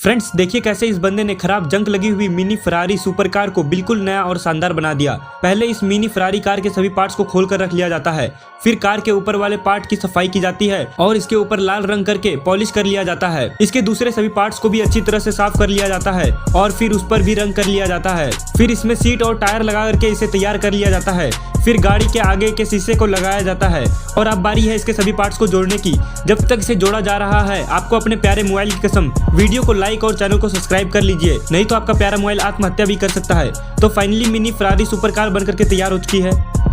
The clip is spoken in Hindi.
फ्रेंड्स देखिए कैसे इस बंदे ने खराब जंग लगी हुई मिनी फरारी सुपर कार को बिल्कुल नया और शानदार बना दिया। पहले इस मिनी फरारी कार के सभी पार्ट्स को खोल कर रख लिया जाता है, फिर कार के ऊपर वाले पार्ट की सफाई की जाती है और इसके ऊपर लाल रंग करके पॉलिश कर लिया जाता है। इसके दूसरे सभी पार्ट्स को भी अच्छी तरह से साफ कर लिया जाता है और फिर उस पर भी रंग कर लिया जाता है। फिर इसमें सीट और टायर लगा करके इसे तैयार कर लिया जाता है। फिर गाड़ी के आगे के शीशे को लगाया जाता है और अब बारी है इसके सभी पार्ट्स को जोड़ने की। जब तक इसे जोड़ा जा रहा है आपको अपने प्यारे मोबाइल की कसम वीडियो को लाइक और चैनल को सब्सक्राइब कर लीजिए, नहीं तो आपका प्यारा मोबाइल आत्महत्या भी कर सकता है। तो finally mini Ferrari super car बनकर के तैयार हो चुकी है।